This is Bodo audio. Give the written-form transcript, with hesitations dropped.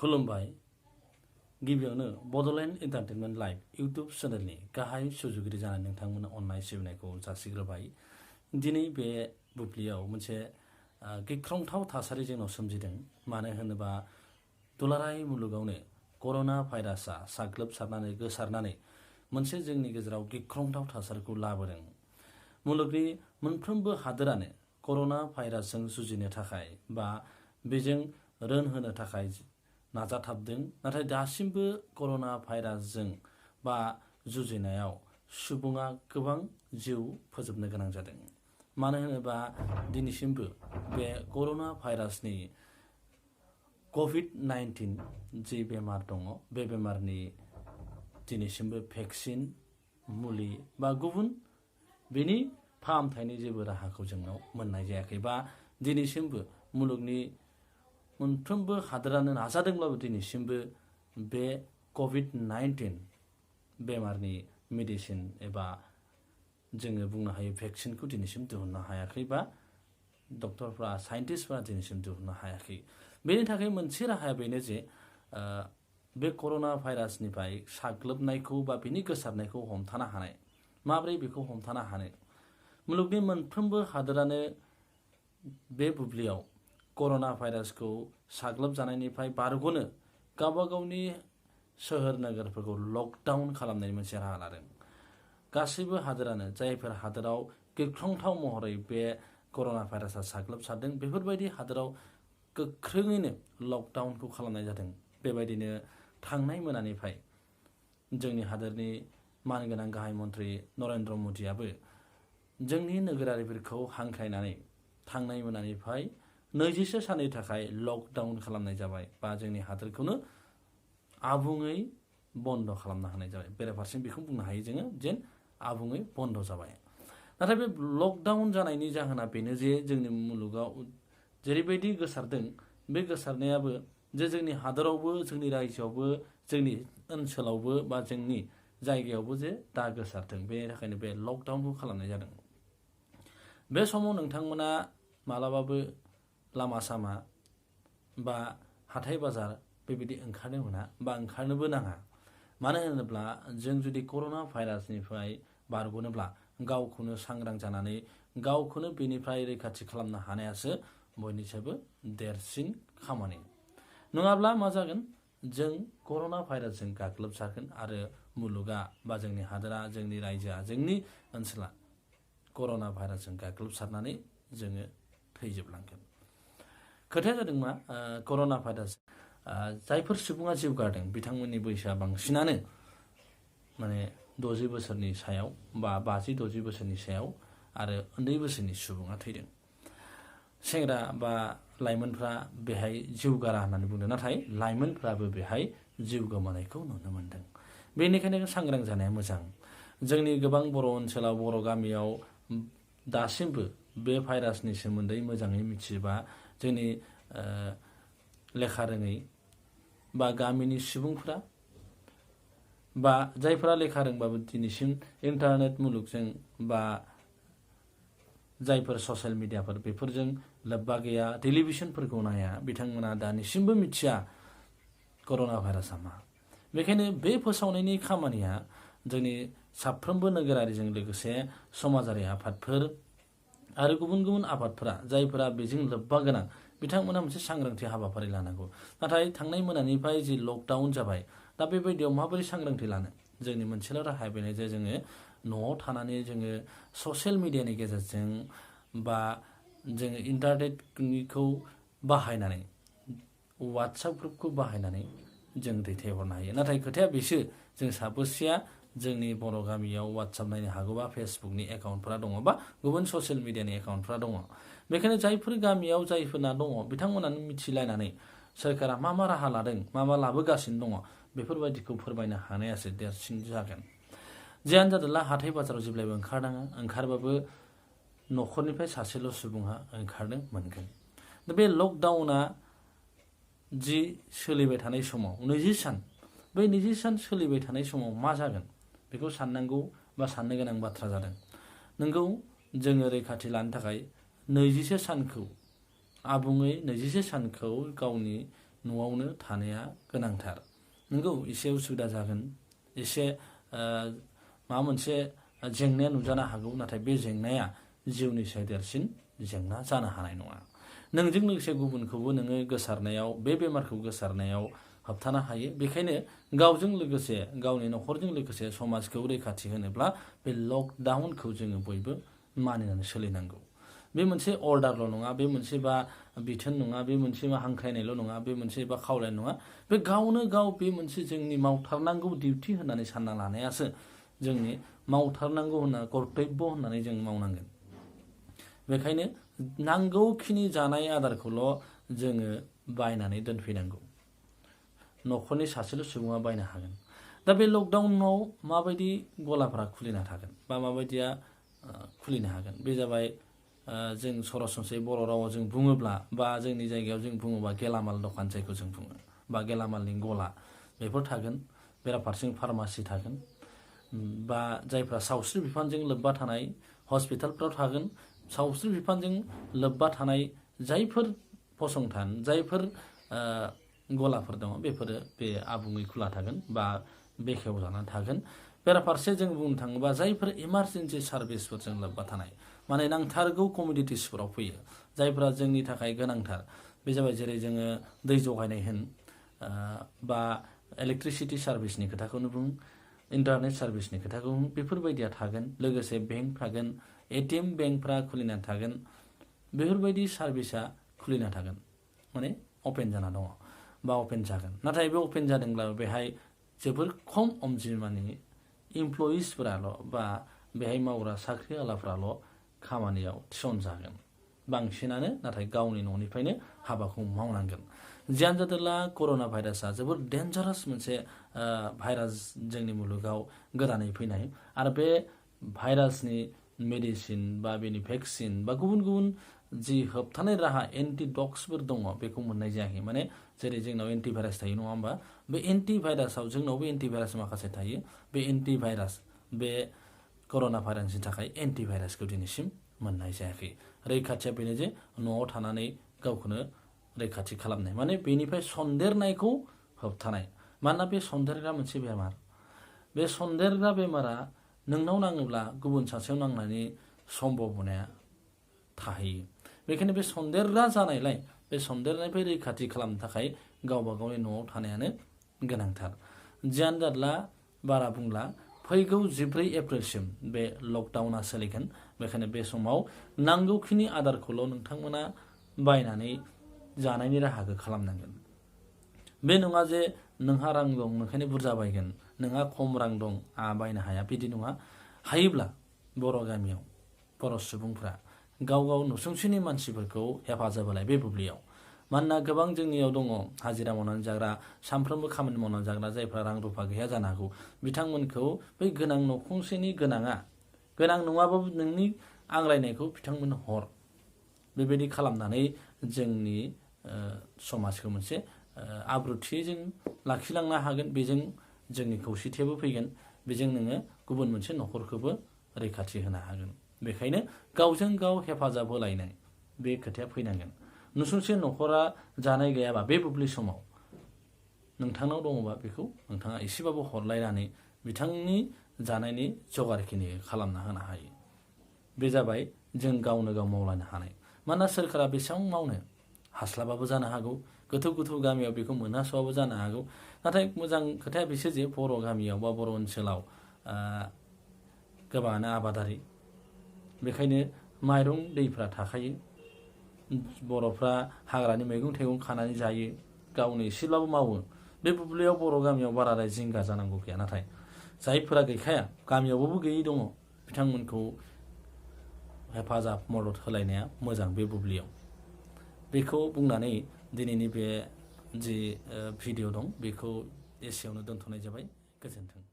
खुलुमबाय गिबियावनो बड'लेण्ड एन्टारटेनमेन्ट लाइभ इउटुब चेनेलनि गाहाय सुजुगिरि जानाय नोंथांमोननो अननाय सिबिनायखौ जासिग्रोबाय। दिनै बे बुब्लियाव मोनसे गिख्रंथाव थासारि जोंनाव सोमजिदों। मानो होनोबा दुलाराय मुलुगावनो कर'ना भाइरासआ साग्लोबसारनानै गोसारनानै मोनसे जोंनि गेजेराव गिख्रंथाव थासारिखौ लाबोदों। मुलुगनि मोनफ्रोमबो हादोरानो कर'ना भाइरासजों जुजिनो थाखाय बा बेजों रोन होनो थाखाय नाजाथाबदों। नाथाय दासिमबो कर'ना भाइरासजों बा जुजिनायाव सुबुङा गोबां जिउ फोजोबनो गोनां जादों। मानो होनोबा दिनैसिमबो बे कर'ना भाइरासनि COVID-19 जि बेमार दङ, बे बेमारनि दिनैसिमबो भेक्सिन, मुलि बा गुबुन बेनि फाहामथायनि जेबो राहाखौ जोंनाव मोननाय जायाखै। बा दिनैसिमबो मुलुगनि मोनफ्रोमबो हादोरानो नाजादोंब्लाबो दिनैसिमबो बे COVID-19 बेमारनि मेडिसिन एबा जोङो बुंनो हायो भेक्सिनखौ दिनैसिम दिहुननो हायाखै बा डक्टरफ्रा साइन्टिस्टफ्रा दिनैसिम दिहुननो हायाखै। बेनि थाखाय मोनसे राहाया बेनो जे बे कर'ना भाइरासनिफ्राय साग्लोबनायखौ बा बिनि गोसारनायखौ हमथानो हानाय। माब्रै बेखौ हमथानो हानो? मुलुगनि मोनफ्रोमबो हादोरानो बे बुब्लियाव कर'ना भाइरासखौ साग्लोबजानायनिफ्राय बारग'नो गावबा गावनि सोहोर नोगोरफोरखौ लकडाउन खालामनायनि मोनसे राहा लादों। गासैबो हादोरानो जायफोर हादोराव गिख्रंथाव महरै बे कर'ना भाइरासआ साग्लोबसारदों बेफोरबायदि हादोराव गोख्रोङैनो लकडाउनखौ खालामनाय जादों। बेबायदिनो थांनाय मोनानिफ्राय जोंनि हादोरनि मानगोनां गाहाय मन्त्रि नरेन्द्र मदियाबो जोंनि नोगोरारिफोरखौ हांख्रायनानै थांनाय मोनानिफ्राय 20 साननि थाखाय लकडाउन खालामनाय जाबाय बा जोंनि हादोरखौनो आबुङै बन्द खालामनो हानाय जाबाय। बेराफारसे बेखौ बुंनो हायो जोङो जेन आबुङै बन्द जाबाय। नाथाय बे लकडाउन जानायनि जाहोना बेनो जे जोंनि मुलुगाव जेरैबायदि गोसारदों बे गोसारनायाबो जे जोंनि हादोरावबो, जोंनि रायजोआवबो, जोंनि ओनसोलावबो बा जोंनि जायगायावबो जे दा गोसारदों। बेनि थाखायनो बे लकडाउनखौ खालामनाय जादों। बे समाव नोंथांमोना मालाबाबो लामा सामा बा हाथाय बाजार बेबायदि ओंखारनो मोना बा ओंखारनोबो नाङा। मानो होनोब्ला जों जुदि कर'ना भाइरासनिफ्राय बारग'नोब्ला गावखौनो सांग्रां जानानै गावखौनो बेनिफ्राय रैखाथि खालामनो हानायासो बयनिसायबो देरसिन खामानि। नङाब्ला मा जागोन? जों कर'ना भाइरासजों गाग्लोबजागोन आरो मुलुगा बा जोंनि हादोरा, जोंनि रायजोआ, जोंनि ओनसोला कर'ना भाइरासजों गाग्लोबसारनानै जोङो थैजोबलांगोन। खोथाया जादों मा? कर'ना भाइरास जायफोर सुबुङा जिउ गारदों बिथांमोननि बैसोआ बांसिनानो माने 60 बोसोरनि सायाव बा 50-60 बोसोरनि सायाव आरो उन्दै बोसोरनि सुबुङा थैदों। सेंग्रा बा लाइमोनफ्रा बेहाय जिउ गारा होननानै बुंदों, नाथाय लाइमोनफ्राबो बेहाय जिउ गोमानायखौ नुनो मोनदों। बेनिखायनो सांग्रां जानाया मोजां। जोंनि गोबां बर' ओनसोलाव, बर' गामियाव दासिमबो बे भाइरासनि सोमोन्दै मोजाङै मिथियोबा जोंनि लेखा रोङै बा गामिनि सुबुंफ्रा बा जायफोरा लेखा रोंबाबो दिनैसिम इन्टारनेट मुलुगजों बा जायफोर ससियेल मिडियाफोर बेफोरजों लोब्बा गैया, टेलिभिजनफोरखौ नाया, बिथांमोना दासिमबो मिथिया कर'ना भाइरासआ मा। बेखायनो बे फोसावनायनि खामानिया जोंनि साफ्रोमबो नोगोरारिजों लोगोसे समाजारि आफादफोर आरो गुबुन गुबुन आफादफोरा जायफोरा बेजों लोब्बा गोनां बिथांमोना मोनसे सांग्रांथि हाबाफारि लानांगौ। नाथाय थांनाय मोनानिफ्राय जि लकडाउन जाबाय, दा बेबायदियाव माबोरै सांग्रांथि लानो? जोंनि मोनसेल' राहाया बेनो जे जोङो न'आव थानानै जोङो ससियेल मिडियानि गेजेरजों बा जोङो इन्टारनेटखौ बाहायनानै वाट्सएप ग्रुपखौ बाहायनानै जों दैथायहरनो हायो। नाथाय खोथाया बेसो, जों साबोसेया जोंनि बर' गामियाव वाट्सएप नायनो हागौ बा फेसबुकनि एकाउन्टफोरा दङ बा गुबुन ससियेल मिडियानि एकाउन्टफोरा दङ। बेखायनो जायफोर गामियाव जायफोरना दङ बिथांमोनानो मिथिलायनानै सोरखारा मा मा राहा लादों, मा मा लाबोगासिनो दङ बेफोरबायदिखौ फोरमायनो हानायासो देरसिन जागोन। जियानो जादोंला हाथाय बाजाराव जेब्लायबो ओंखारनाङा, ओंखारबाबो न'खरनिफ्राय सासेल' सुबुङा ओंखारनो मोनगोन। दा बे लकडाउना जि सोलिबाय थानाय समाव 20 सान, बै 20 सान सोलिबाय थानाय समाव मा जागोन बेखौ साननांगौ बा साननो गोनां बाथ्रा जादों। नोंगौ जोङो रैखाथि लानो थाखाय 21 सानखौ आबुङै 21 सानखौ गावनि न'आवनो थानाया गोनांथार। नंगौ एसे उसुबिदा जागोन, एसे माबा मोनसे जेंनाया नुजानो हागौ, नाथाय बे जेंनाया जिउनि साय देरसिन जेंना जानो हानाय नङा। नोंजों लोगोसे गुबुनखौबो नोङो गोसारनायाव, बे बेमारखौ गोसारनायाव होबथानो हायो। बेखायनो गावजों लोगोसे, गावनि न'खरजों लोगोसे समाजखौ रैखाथि होनोब्ला बे लकडाउनखौ जोङो बयबो मानिनानै सोलिनांगौ। बे मोनसे अर्डारल' नङा, बे मोनसे बा बिथोन नङा, बे मोनसे हांख्रायनायल' नङा, बे मोनसे बा खावलायनाय नङा। बे गावनो गाव बे मोनसे जोंनि मावथारनांगौ डिउटि होननानै सानना लानायासो जोंनि मावथारनांगौ होनना कर्तब्य होननानै जों मावनांगोन। बेखायनो नांगौखिनि जानाय आदारखौल' जोङो बायनानै दोनफैनांगौ। न'खरनि सासेल' सुबुङा बायनो हागोन। दा बे लकडाउनाव माबायदि गलाफोरा खुलिना थागोन बा माबायदिया खुलिनो हागोन, बे जाबाय जों सरासनस्रायै बर' रावाव जों बुङोब्ला बा जोंनि जायगायाव जों बुङोबा गेलामाल दखान जायखौ जों बुङो, बा गेलामालनि गला बेफोर थागोन। बेराफारसेथिं फार्मासि थागोन, बा जायफ्रा सावस्रि बिफानजों लोब्बा थानाय हस्पिटालफ्राव थागोन। सावस्रि बिफानजों लोब्बा थानाय जायफोर फसंथान, जायफोर गलाफोर दङ, बेफोरो बे आबुङै खुला थागोन बा बेखेवजानानै थागोन। बेराफारसे जों बुंनो थाङोबा जायफोर इमारजेन्सि सार्भिसफोरजों लोब्बा थानाय, माने नांथारगौ कमोडिटिसफोराव फैयो, जायफोरा जोंनि थाखाय गोनांथार, बे जाबाय जेरै जोङो दै जगायनाय होन, बा इलेक्ट्रिसिटि सार्भिसनि खोथाखौनो बुं, इन्टारनेट सार्भिसनि खोथाखौ बुं, बेफोरबायदिया थागोन। लोगोसे बेंक थागोन, ATM बेंकफ्रा खुलिना थागोन। बेफोरबायदि सार्भिसा खुलिना थागोन, माने अपेन जाना दङ बा अपेन जागोन। नाथाय बे अपेन जादोंब्लाबो बेहाय जोबोर खम अनजिमानि इमप्लयिसफोराल' बा बेहाय मावग्रा साख्रि आलाफ्राल' खामानियाव थिसनजागोन। बांसिनानो नाथाय गावनि न'निफ्रायनो हाबाखौ मावनांगोन। जियानो जादोंला कर'ना भाइरासआ जोबोर डेन्जारास मोनसे भाइरास जोंनि मुलुगाव गोदानै फैनाय, आरो बे भाइरासनि मेडिसिन बा बेनि भेक्सिन बा गुबुन गुबुन जि होबथानाय राहा एन्टिडक्सफोर दङ बेखौ मोननाय जायाखै। माने जेरै जोंनाव एन्टिभाइरास थायो नङा होमबा, बे एन्टिभाइरासआव जोंनावबो एन्टिभाइरास माखासे थायो। बे एन्टिभाइरास, बे कर'ना भाइरासनि थाखाय एन्टिभाइरासखौ दिनैसिम मोननाय जायाखै। रैखाथिया बेनो जे न'आव थानानै गावखौनो रैखाथि खालामनाय, माने बेनिफ्राय सन्देरनायखौ होबथानाय। मानोना बे सन्देरग्रा मोनसे बेमार, बे सन्देरग्रा बेमारा नोंनाव नाङोब्ला गुबुन सासेयाव नांनायनि सम्भावनाया थाहैयो। बेखायनो बे सन्देरग्रा जानायलाय बे सन्देरनायनिफ्राय रैखाथि खालामनो थाखाय गावबा गावनि न'आव थानायानो गोनांथार। जियानो जादोला बारा बुंला, फैगौ 14 एप्रिलसिम बे लकडाउना सोलिगोन। बेखायनो बे समाव नांगौखिनि आदारखौल' नोंथांमोना बायनानै जानायनि राहाखौ खालामनांगोन। बे नङा जे नोंहा रां दं ओंखायनो बुरजा बायगोन, नोंहा खम रां दं बायनो हाया, बिदि नङा। हायोब्ला बर' गामियाव बर' सुबुंफ्रा गाव गाव नसुंसेनि मानसिफोरखौ हेफाजाब होलाय बे बुब्लियाव। मानोना गोबां जोंनियाव दङ हाजिरा मावनानै जाग्रा, सानफ्रोमबो खामानि मावनानै जाग्रा, जायफ्रा रां रुफा गैया जानो हागौ। बिथांमोनखौ बै गोनां न'खरसेनि गोनाङा, गोनां नङाबाबो नोंनि आंग्रायनायखौ बिथांमोननो हर। बेबायदि खालामनानै जोंनि समाजखौ मोनसे आब्रुथियै जों लाखिलांनो हागोन। बेजों जोंनि खौसेथियाबो फैगोन, बेजों नोङो गुबुन मोनसे न'खरखौबो रैखाथि होनो हागोन। बेखायनो गावजों गाव हेफाजाब होलायनाय बे खोथाया फैनांगोन। नसुंसे न'खरा जानाय गैयाबा बे बुब्लि समाव नोंथांनाव दङबा बेखौ नोंथाङा एसेबाबो हरलायनानै बिथांनि जानायनि जगारखिनि खालामना होनो हायो। बे जाबाय जों गावनो गाव मावलायनो हानाय। मानोना सोरखारा बेसेबां मावनो हास्लाबाबो जानो हागौ, गोथौ गोथौ गामियाव बेखौ मोनहासवाबो जानो हागौ। नाथाय मोजां खोथाया बेसो जे बर' गामियाव बा बर' ओनसोलाव गोबाङानो आबादारि, बेखायनो माइरं दैफ्रा थाखायो। बर'फ्रा हाग्रानि मैगं थाइगं खानानै जायो, गावनो एसेब्लाबो मावो। बे बुब्लियाव बर' गामियाव बाराद्राय जिंगा जानांगौ गैया। नाथाय जायफोरा गैखाया, गामियावबो गैयै दङ, बिथांमोनखौ हेफाजाब मदद होलायनाया मोजां बे बुब्लियाव। बेखौ बुंनानै दिनैनि बे जि भिडिअ' दं बेखौ एसेयावनो दोनथ'नाय जाबाय। गोजोन्थों।